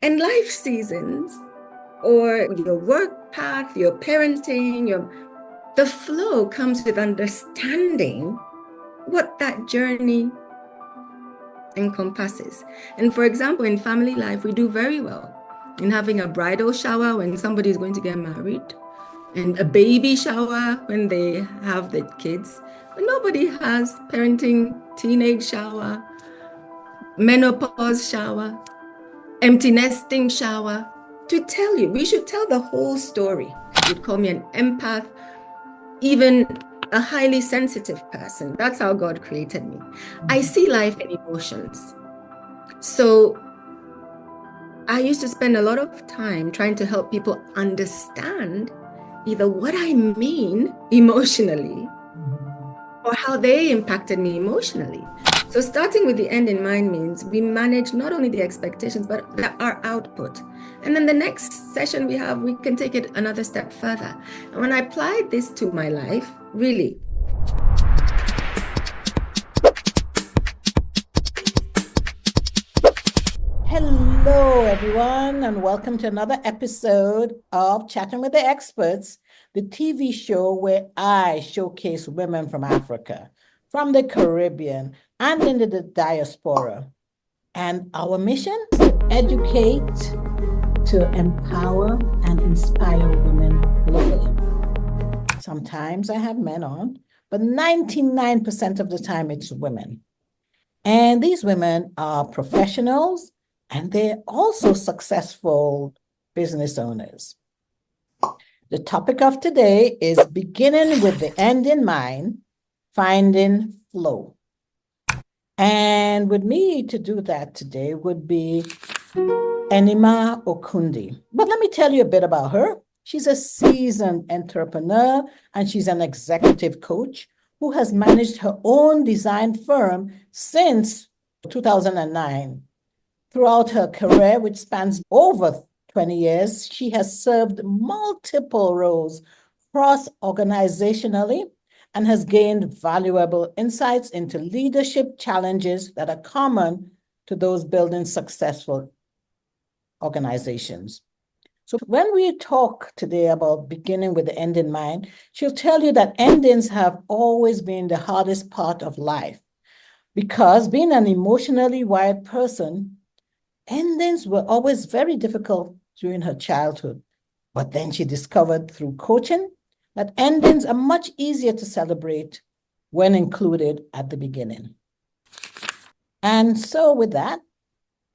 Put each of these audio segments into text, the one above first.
And life seasons or your work path, your parenting, the flow comes with understanding what that journey encompasses. And for example, in family life, we do very well in having a bridal shower when somebody is going to get married, and a baby shower when they have the kids. But nobody has parenting, teenage shower, menopause shower, empty nesting shower. To tell you, we should tell the whole story. You'd call me an empath, even a highly sensitive person. That's how God created me. I see life in emotions. So I used to spend a lot of time trying to help people understand either what I mean emotionally or how they impacted me emotionally. So starting with the end in mind means we manage not only the expectations, but our output. And then the next session we can take it another step further. And when I applied this to my life, really, Hello, everyone, and welcome to another episode of Chatting with the Experts, the TV show where I showcase women from Africa, from the Caribbean, and in the diaspora. And our mission is to educate, to empower, and inspire women globally. Sometimes I have men on, but 99% of the time it's women. And these women are professionals, and they're also successful business owners. The topic of today is beginning with the end in mind, finding flow. And with me to do that today would be Anyima Okundi. But let me tell you a bit about her. She's a seasoned entrepreneur and she's an executive coach who has managed her own design firm since 2009. Throughout her career, which spans over 20 years, she has served multiple roles cross-organizationally and has gained valuable insights into leadership challenges that are common to those building successful organizations. So when we talk today about beginning with the end in mind, she'll tell you that endings have always been the hardest part of life because being an emotionally wired person, endings were always very difficult during her childhood. But then she discovered through coaching that endings are much easier to celebrate when included at the beginning. And so with that,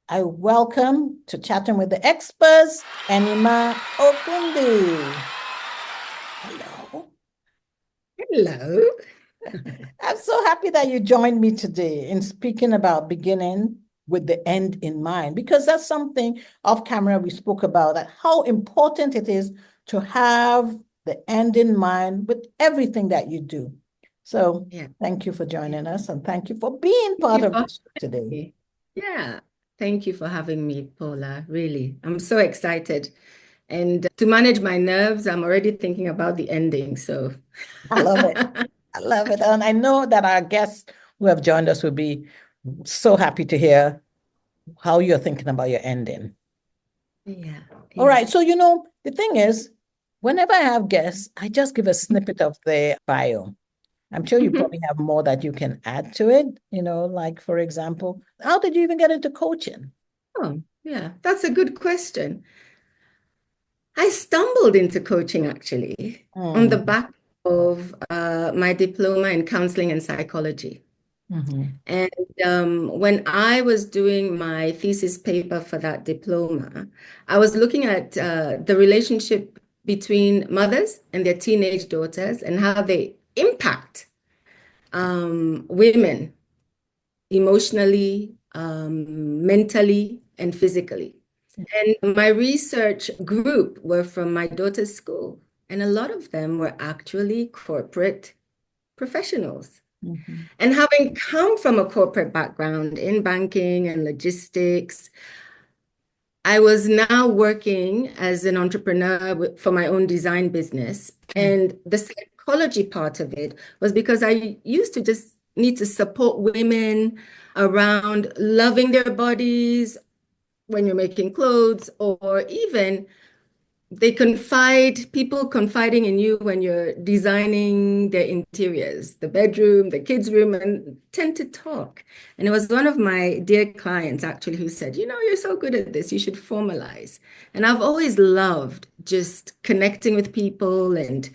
I welcome to Chatting with the Experts, Anyima Okundi. Hello. hello. I'm so happy that you joined me today in speaking about beginning with the end in mind, because that's something off camera we spoke about, that how important it is to have the end in mind with everything that you do. So thank you for joining us and thank you for being part of this today. Yeah. Thank you for having me, Paula. Really, I'm so excited. And to manage my nerves, I'm already thinking about the ending. So I love it. I love it. And I know that our guests who have joined us will be so happy to hear how you're thinking about your ending. Yeah. All right. So, the thing is, whenever I have guests, I just give a snippet of their bio. I'm sure you probably have more that you can add to it, like, for example, how did you even get into coaching? Oh, yeah, that's a good question. I stumbled into coaching actually on the back of my diploma in counseling and psychology. And when I was doing my thesis paper for that diploma, I was looking at the relationship between mothers and their teenage daughters and how they impact women emotionally, mentally, and physically. And my research group were from my daughter's school, and a lot of them were actually corporate professionals. And having come from a corporate background in banking and logistics, I was now working as an entrepreneur for my own design business. And the psychology part of it was because I used to just need to support women around loving their bodies, when you're making clothes, or even people confiding in you when you're designing their interiors, the bedroom, the kids' room, and tend to talk. And it was one of my dear clients actually who said, you're so good at this, you should formalize. And I've always loved just connecting with people and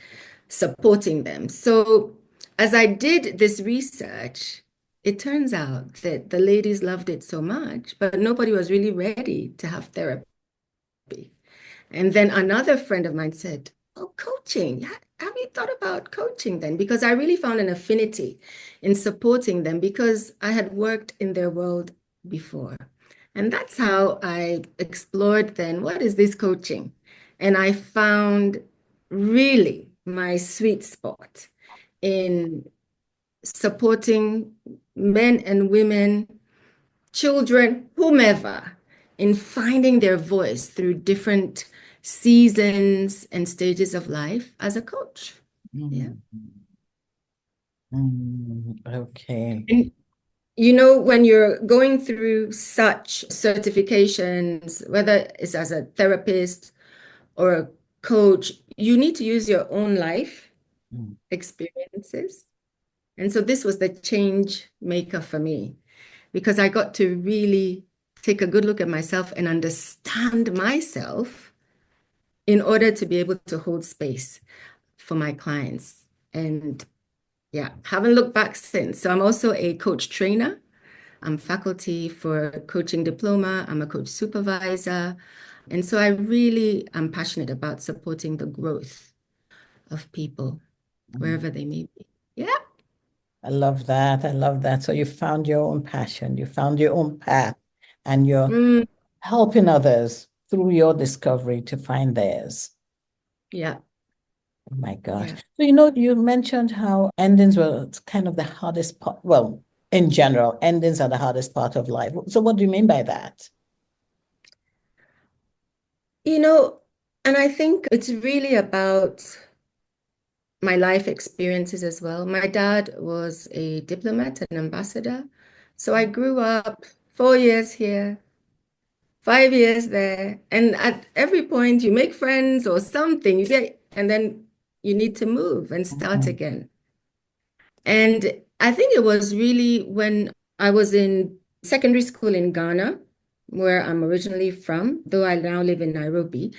supporting them. So as I did this research, it turns out that the ladies loved it so much, but nobody was really ready to have therapy. And then another friend of mine said, "Oh, coaching. Have you thought about coaching then?" Because I really found an affinity in supporting them because I had worked in their world before. And that's how I explored then, what is this coaching? And I found really my sweet spot in supporting men and women, children, whomever, in finding their voice through different seasons and stages of life as a coach. Yeah. Okay. And when you're going through such certifications, whether it's as a therapist or a coach, you need to use your own life experiences. And so this was the change maker for me, because I got to really take a good look at myself and understand myself in order to be able to hold space for my clients. And yeah, haven't looked back since. So I'm also a coach trainer. I'm faculty for coaching diploma. I'm a coach supervisor. And so I really am passionate about supporting the growth of people wherever they may be. Yeah. I love that. I love that. So you found your own passion, you found your own path, and you're Mm, helping others through your discovery to find theirs. yeah. Oh my gosh. Yeah. So, you mentioned how endings were kind of the hardest part. Well, in general, endings are the hardest part of life. So what do you mean by that? You know, and I think it's really about my life experiences as well. My dad was a diplomat, an ambassador. So I grew up 4 years here, 5 years there. And at every point, you make friends or something, and then you need to move and start Mhm, again. And I think it was really when I was in secondary school in Ghana, where I'm originally from, though I now live in Nairobi.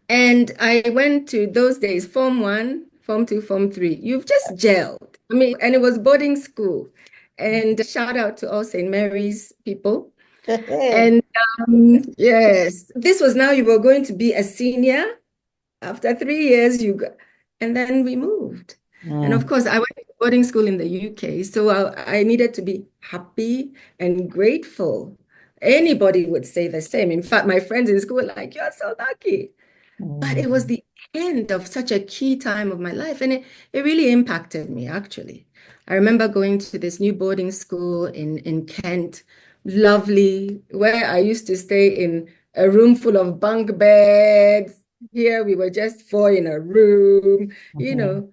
And I went to those days, Form 1, Form 2, Form 3. You've just gelled. I mean, and it was boarding school. And shout out to all St. Mary's people. And yes, this was now you were going to be a senior. After 3 years, and then we moved. And of mm, course, I went to boarding school in the UK, so I needed to be happy and grateful. Anybody would say the same. In fact, my friends in school were like, "You're so lucky." But it was mm, the end of such a key time of my life, and it really impacted me, actually. I remember going to this new boarding school in Kent, lovely, where I used to stay in a room full of bunk beds. Here we were just four in a room, you mhm, know.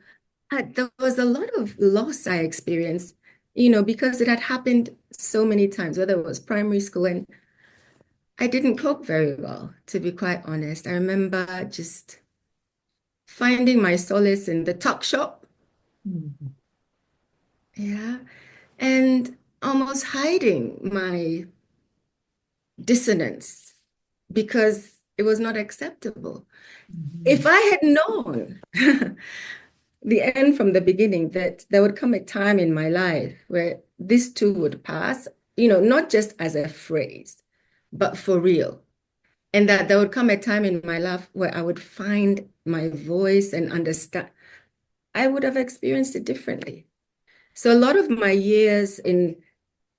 There was a lot of loss I experienced, because it had happened so many times, whether it was primary school, and I didn't cope very well, to be quite honest. I remember just finding my solace in the tuck shop, mhm, yeah, and almost hiding my dissonance because it was not acceptable. If mhm, I had known the end from the beginning, that there would come a time in my life where this too would pass, not just as a phrase, but for real. And that there would come a time in my life where I would find my voice and understand, I would have experienced it differently. So a lot of my years in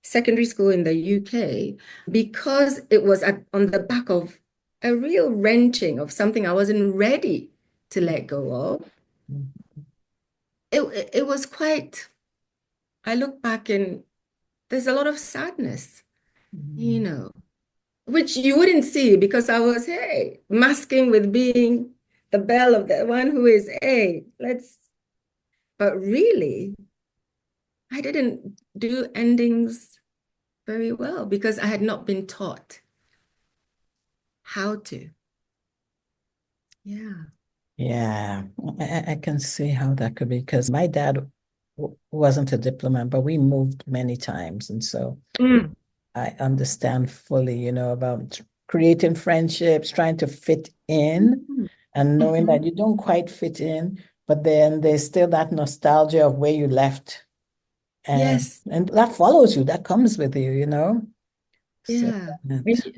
secondary school in the UK, because it was on the back of a real wrenching of something I wasn't ready to let go of, it was quite, I look back and there's a lot of sadness, you mhm, know, which you wouldn't see because I was, hey, masking with being the belle of the one who is, hey, but really, I didn't do endings very well because I had not been taught. how to. Yeah. Yeah, I can see how that could be because my dad wasn't a diplomat, but we moved many times. And so I understand fully, about creating friendships, trying to fit in and knowing that you don't quite fit in, but then there's still that nostalgia of where you left. Yes. And that follows you, that comes with you. So Yeah.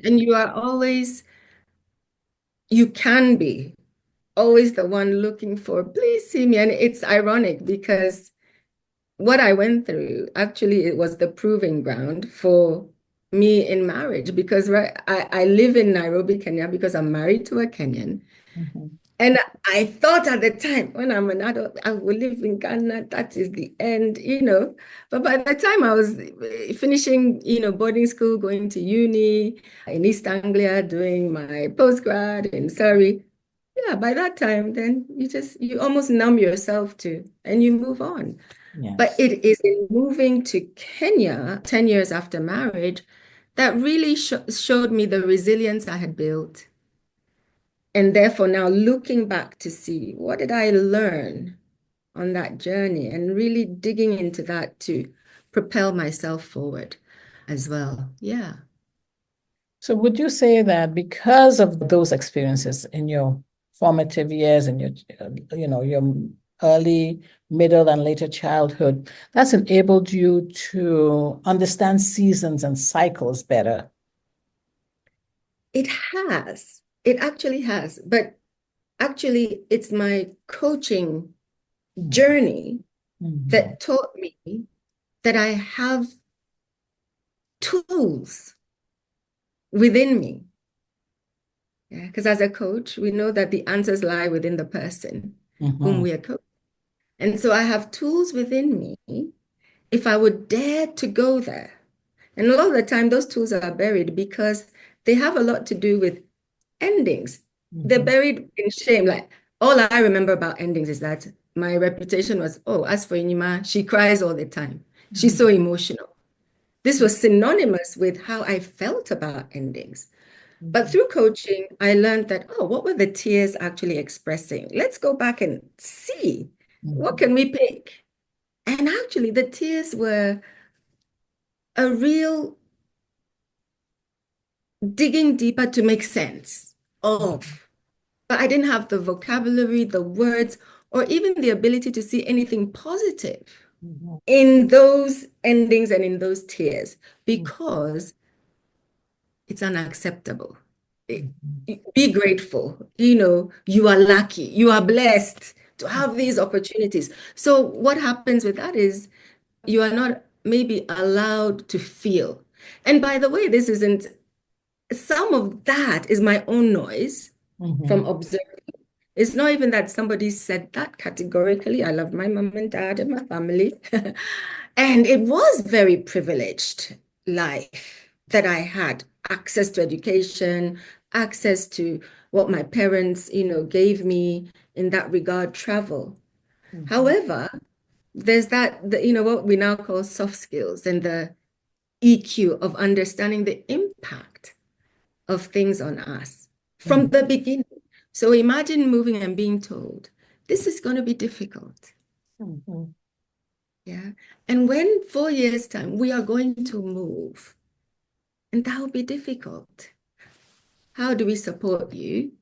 And you are always, you can be always the one looking for, please see me. And it's ironic because what I went through, actually, it was the proving ground for me in marriage because I live in Nairobi, Kenya, because I'm married to a Kenyan. And I thought at the time, when I'm an adult, I will live in Ghana. That is the end. But by the time I was finishing, boarding school, going to uni in East Anglia, doing my postgrad in Surrey, yeah, by that time, then you almost numb yourself to, and you move on. But yes. it is in moving to Kenya 10 years after marriage that really showed me the resilience I had built. And therefore, now looking back to see what did I learn on that journey and really digging into that to propel myself forward as well. Yeah. So would you say that because of those experiences in your formative years and your early, middle, and later childhood, that's enabled you to understand seasons and cycles better? It has. It actually has. But actually, it's my coaching journey that taught me that I have tools within me. Yeah, because as a coach, we know that the answers lie within the person whom we are coaching. And so I have tools within me if I would dare to go there. And a lot of the time, those tools are buried because they have a lot to do with endings. They're buried in shame. Like, all I remember about endings is that my reputation was, oh, as for Anyima, she cries all the time. She's so emotional. This was synonymous with how I felt about endings. But through coaching, I learned that, oh, what were the tears actually expressing? Let's go back and see what can we pick. And actually, the tears were a real digging deeper to make sense of. But I didn't have the vocabulary, the words, or even the ability to see anything positive in those endings and in those tears because it's unacceptable. Be grateful. You are lucky. You are blessed to have these opportunities. So what happens with that is you are not maybe allowed to feel. And by the way, this isn't, some of that is my own noise from observing. It's not even that somebody said that categorically. I love my mom and dad and my family. And it was very privileged life that I had access to education, access to what my parents, gave me in that regard, travel. However, there's what we now call soft skills and the EQ of understanding the impact of things on us from the beginning. So imagine moving and being told, this is going to be difficult. Yeah. And when 4 years' time, we are going to move, and that will be difficult. How do we support you?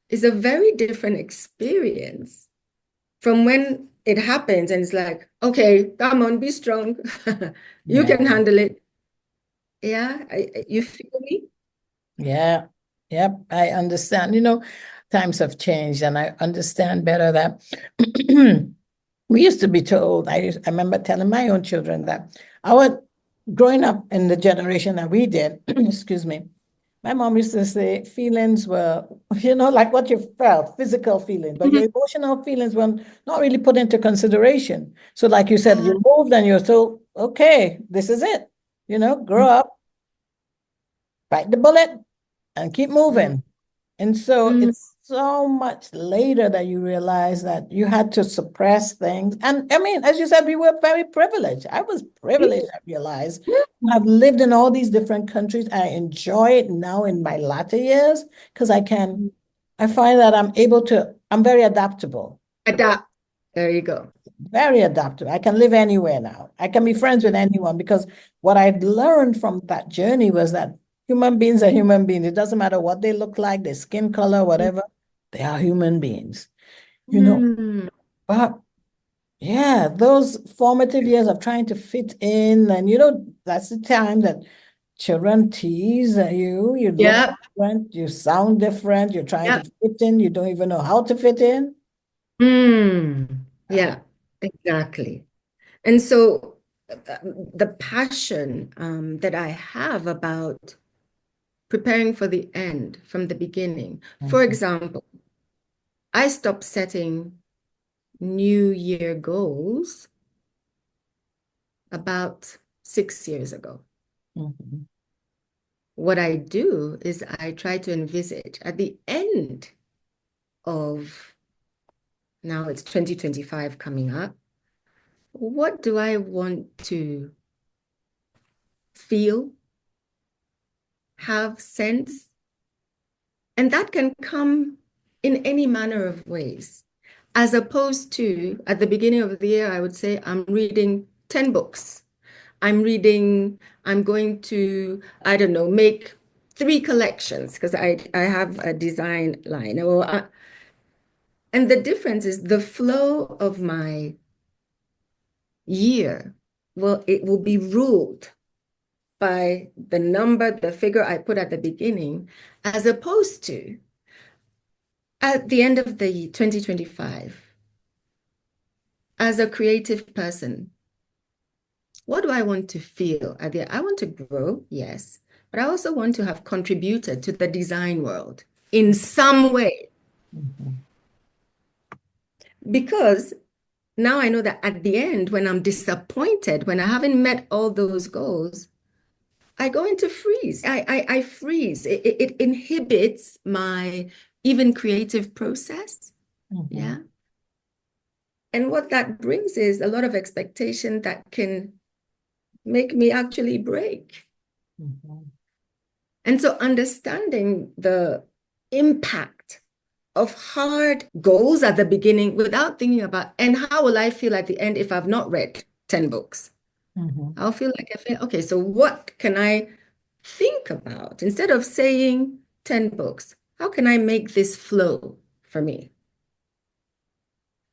Is a very different experience from when it happens and it's like, okay, come on, be strong. You can handle it. Yeah. You feel me? Yeah. Yep. I understand. Times have changed, and I understand better that we used to be told, I remember telling my own children that growing up in the generation that we did, excuse me, my mom used to say feelings were, like what you felt, physical feelings, but your emotional feelings were not really put into consideration. So like you said, you moved and you're told, okay, this is it, grow up, bite the bullet, and keep moving. And so it's so much later that you realize that you had to suppress things. And I mean, as you said, we were very privileged. I was privileged, I realized. I've lived in all these different countries. I enjoy it now in my latter years because I find that I'm very adaptable. Adapt. There you go. Very adaptable. I can live anywhere now. I can be friends with anyone because what I learned from that journey was that human beings are human beings. It doesn't matter what they look like, their skin color, whatever, they are human beings, you know. Mm. But yeah, those formative years of trying to fit in, and that's the time that children tease you, you look Yeah. different, you sound different, you're trying Yeah. to fit in, you don't even know how to fit in. Yeah, exactly. And so the passion that I have about preparing for the end from the beginning. For Mhm, example, I stopped setting New Year goals about 6 years ago. mhm, What I do is I try to envisage at the end of now it's 2025 coming up. What do I want to feel, have, sense? And that can come in any manner of ways. As opposed to at the beginning of the year, I would say I'm reading 10 books. I'm going to, I don't know, make 3 collections because I have a design line. And the difference is the flow of my year, well, it will be ruled by the number, the figure I put at the beginning, as opposed to at the end of the 2025, as a creative person, what do I want to feel? I want to grow, yes, but I also want to have contributed to the design world in some way. mhm, Because now I know that at the end, when I'm disappointed, when I haven't met all those goals, I go into freeze. I freeze. It inhibits my even creative process. mhm, Yeah. And what that brings is a lot of expectation that can make me actually break. mhm, And so understanding the impact of hard goals at the beginning without thinking about, and how will I feel at the end if I've not read 10 books? mhm. I'll feel like okay, so what can I think about? Instead of saying 10 books, how can I make this flow for me?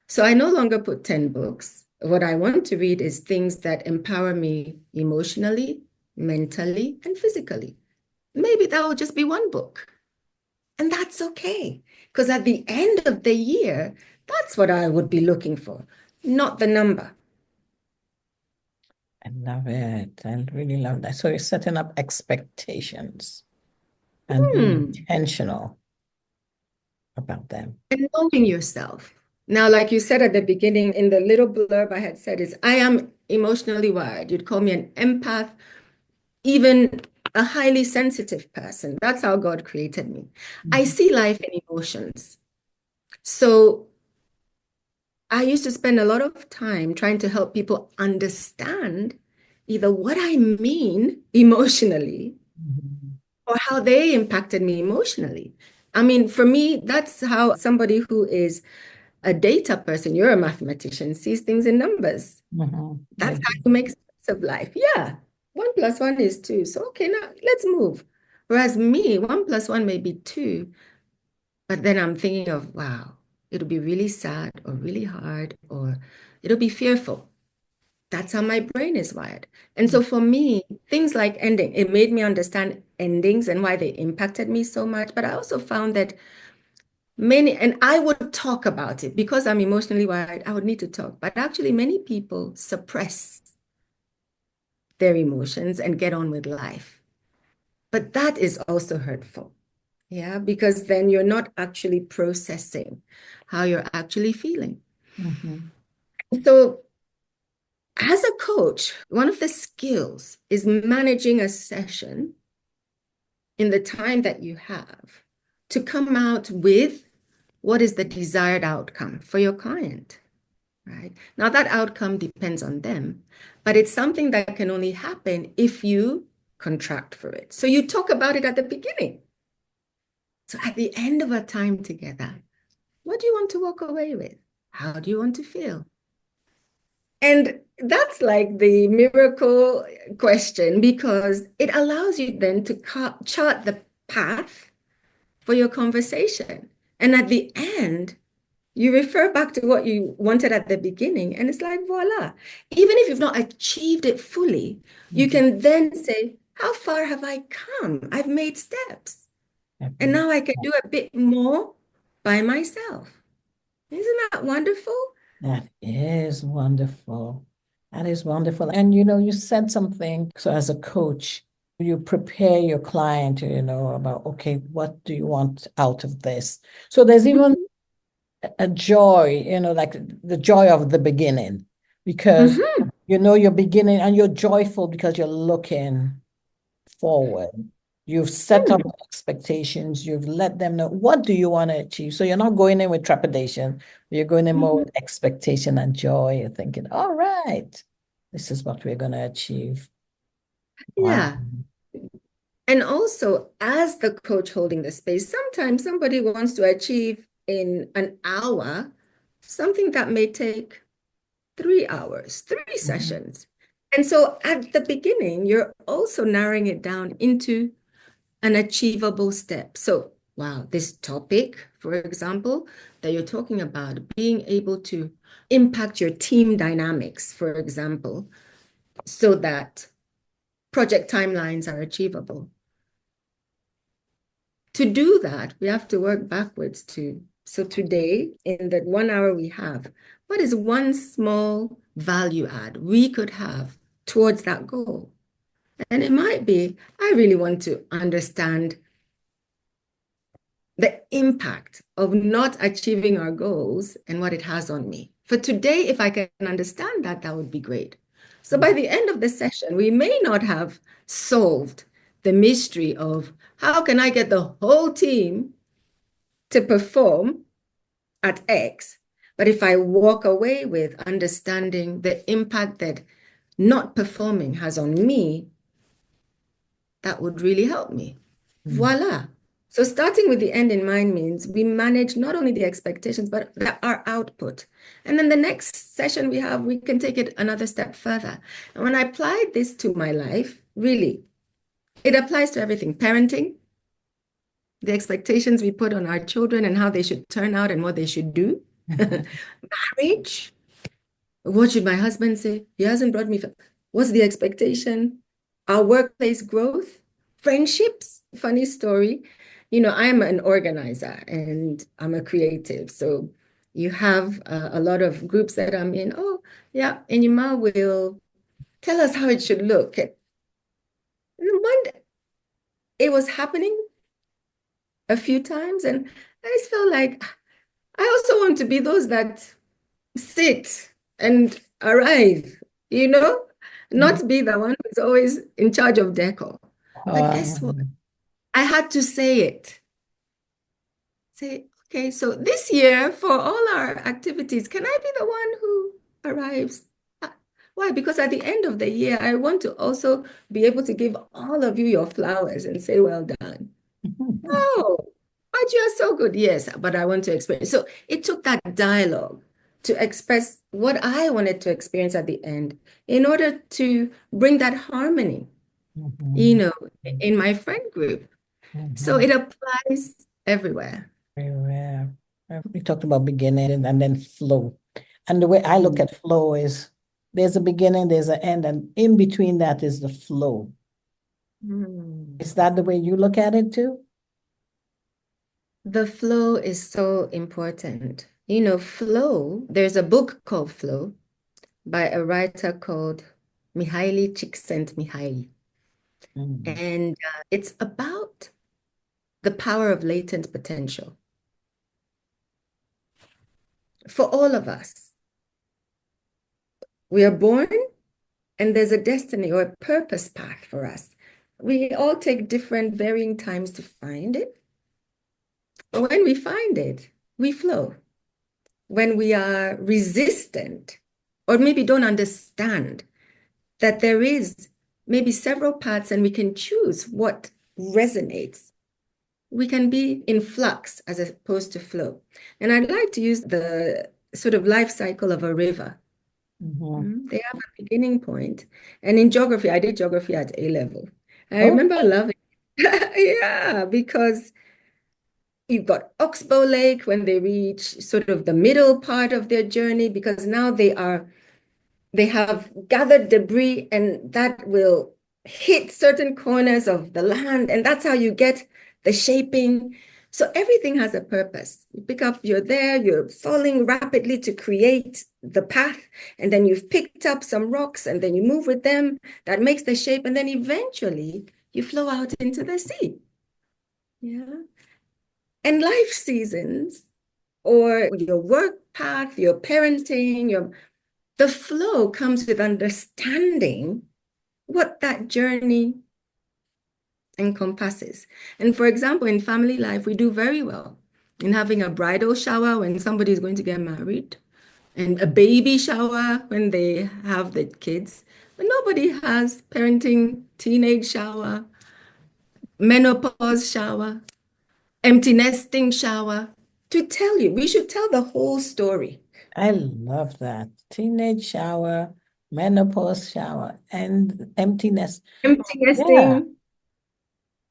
So I no longer put 10 books. What I want to read is things that empower me emotionally, mentally, and physically. Maybe that will just be one book. And that's okay. Because at the end of the year, that's what I would be looking for, not the number. I love it. I really love that. So you're setting up expectations and being Hmm. intentional about them. And knowing yourself. Now, like you said at the beginning, in the little blurb I had said is, I am emotionally wired. You'd call me an empath, even a highly sensitive person. That's how God created me. I Mhm, see life in emotions. So I used to spend a lot of time trying to help people understand either what I mean emotionally mhm, or how they impacted me emotionally. I mean, for me, that's how somebody who is a data person, you're a mathematician, sees things in numbers. mhm. I That's how do. you make sense of life. Yeah, 1 + 1 is 2. So, okay, now let's move. Whereas me, 1 + 1 may be 2, but then I'm thinking of, wow, it'll be really sad or really hard or it'll be fearful. That's how my brain is wired. And so for me, things like ending, it made me understand endings and why they impacted me so much. But I also found that many, and I would talk about it because I'm emotionally wired, I would need to talk. But actually, many people suppress their emotions and get on with life. But that is also hurtful. Yeah, because then you're not actually processing how you're actually feeling. Mhm, So, as a coach, one of the skills is managing a session in the time that you have to come out with what is the desired outcome for your client, right? Now, that outcome depends on them, but it's something that can only happen if you contract for it. So you talk about it at the beginning. So at the end of our time together, what do you want to walk away with? How do you want to feel? And that's like the miracle question, because it allows you then to chart the path for your conversation. And at the end, you refer back to what you wanted at the beginning, and it's like, voila. Even if you've not achieved it fully, you can then say, how far have I come? I've made steps. And now I can do a bit more by myself. Isn't that wonderful? That is wonderful. That is wonderful. And you said something. So as a coach, you prepare your client, about, okay, what do you want out of this? So there's even a joy, like the joy of the beginning, because you're beginning and you're joyful because you're looking forward. You've set up expectations. You've let them know what do you want to achieve. So you're not going in with trepidation. You're going in more with expectation and joy. You're thinking, all right, this is what we're going to achieve. Yeah. Wow. And also, as the coach holding the space, sometimes somebody wants to achieve in an hour something that may take 3 hours, 3 sessions. And so at the beginning, you're also narrowing it down into an achievable step. So, wow, this topic, for example, that you're talking about, being able to impact your team dynamics, for example, so that project timelines are achievable. To do that, we have to work backwards too. So today, in the 1 hour we have, what is one small value add we could have towards that goal? And it might be, I really want to understand the impact of not achieving our goals and what it has on me. For today, if I can understand that, that would be great. So by the end of the session, we may not have solved the mystery of how can I get the whole team to perform at X, but if I walk away with understanding the impact that not performing has on me, that would really help me. Voila. So starting with the end in mind means we manage not only the expectations, but our output. And then the next session we have, we can take it another step further. And when I applied this to my life, really, it applies to everything. Parenting, the expectations we put on our children and how they should turn out and what they should do. Marriage, what should my husband say? He hasn't brought me. What's the expectation? Our workplace growth, friendships. Funny story. I'm an organizer and I'm a creative. So you have a lot of groups that I'm in. Oh, yeah, Anyima will tell us how it should look. And one day, it was happening a few times, and I just felt like I also want to be those that sit and arrive, not be the one who's always in charge of decor. But guess what? I had to say it. Say, okay, so this year for all our activities, can I be the one who arrives? Why? Because at the end of the year, I want to also be able to give all of you your flowers and say, well done. Oh, but you're so good. Yes, but I want to experience. So it took that dialogue to express what I wanted to experience at the end in order to bring that harmony, in my friend group. So it applies everywhere. Everywhere. We talked about beginning and then flow. And the way I look at flow is there's a beginning, there's an end, and in between that is the flow. Is that the way you look at it too? The flow is so important. Flow, there's a book called Flow by a writer called Mihaly Csikszentmihalyi. And it's about the power of latent potential for all of us. We are born and there's a destiny or a purpose path for us. We all take different varying times to find it. But when we find it, we flow. When we are resistant or maybe don't understand that there is maybe several paths and we can choose what resonates, we can be in flux as opposed to flow. And I'd like to use the sort of life cycle of a river. They have a beginning point. And in geography, I did geography at A level. I remember loving it. Yeah, because you've got Oxbow Lake when they reach sort of the middle part of their journey, because now they have gathered debris and that will hit certain corners of the land. And that's how you get the shaping. So everything has a purpose. You pick up, you're there, you're falling rapidly to create the path. And then you've picked up some rocks and then you move with them. That makes the shape. And then eventually you flow out into the sea. Yeah. And life seasons or your work path, your parenting, the flow comes with understanding what that journey encompasses. And for example, in family life, we do very well in having a bridal shower when somebody is going to get married and a baby shower when they have the kids. But nobody has parenting, teenage shower, menopause shower, empty nesting shower. To tell you, we should tell the whole story. I love that. Teenage shower, menopause shower, and emptiness. Empty Yeah, nesting.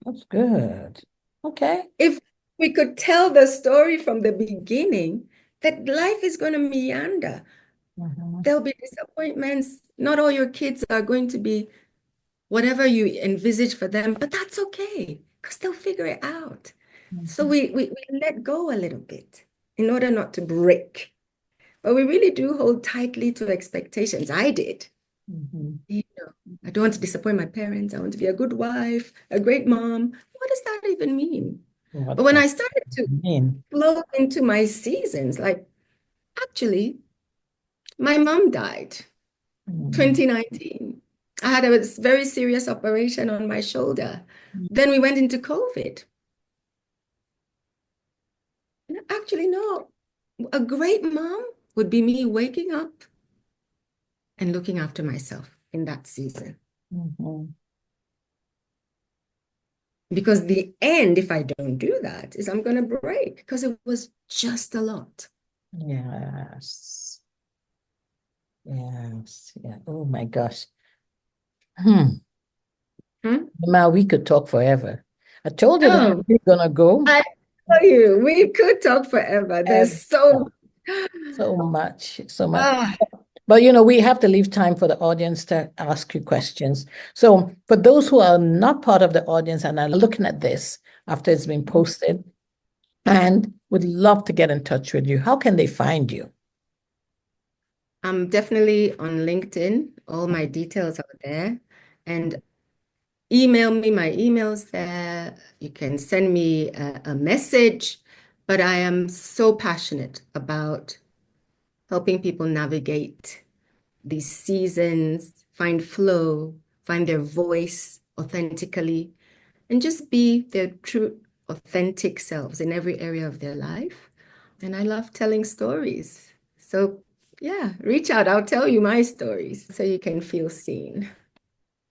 that's good. Okay. If we could tell the story from the beginning, that life is going to meander. There'll be disappointments. Not all your kids are going to be whatever you envisage for them, but that's okay because they'll figure it out. So we let go a little bit in order not to break. But we really do hold tightly to expectations. I did. You know, I don't want to disappoint my parents. I want to be a good wife, a great mom. What does that even mean? What But when does I started to it mean? flow into my seasons, like actually, my mom died 2019. I had a very serious operation on my shoulder. Then we went into COVID. Actually, no. A great mom would be me waking up and looking after myself in that season. Because the end, if I don't do that, is I'm going to break because it was just a lot. Yes. Yes. Yeah. Oh my gosh. Now we could talk forever. I told you that Oh, we're gonna go. I tell you, we could talk forever. There's so much, so much. ah, But we have to leave time for the audience to ask you questions. So for those who are not part of the audience and are looking at this after it's been posted and would love to get in touch with you, how can they find you? I'm definitely on LinkedIn. All my details are there. And email me, my email's there. You can send me a message. But I am so passionate about helping people navigate these seasons, find flow, find their voice authentically, and just be their true, authentic selves in every area of their life. And I love telling stories. So, yeah, reach out. I'll tell you my stories so you can feel seen.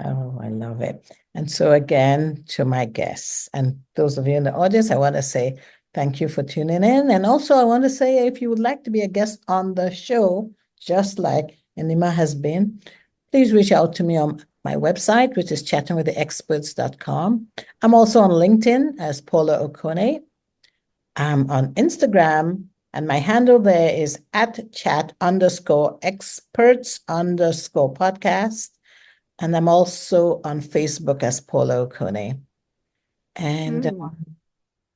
Oh, I love it. And so again, to my guests and those of you in the audience, I want to say thank you for tuning in. And also I want to say if you would like to be a guest on the show, just like Anyima has been, please reach out to me on my website, which is chattingwiththeexperts.com. I'm also on LinkedIn as Paula Okonneh. I'm on Instagram, and my handle there is @chat_experts_podcast. And I'm also on Facebook as Paula Okonneh. And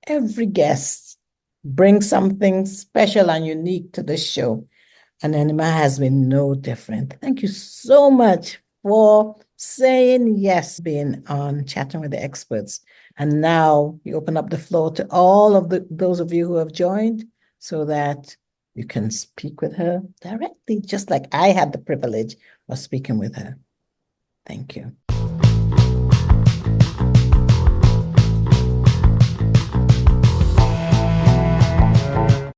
every guest brings something special and unique to the show. And Anyima has been no different. Thank you so much for saying yes, being on Chatting with the Experts. And now you open up the floor to all of those of you who have joined so that you can speak with her directly, just like I had the privilege of speaking with her. Thank you.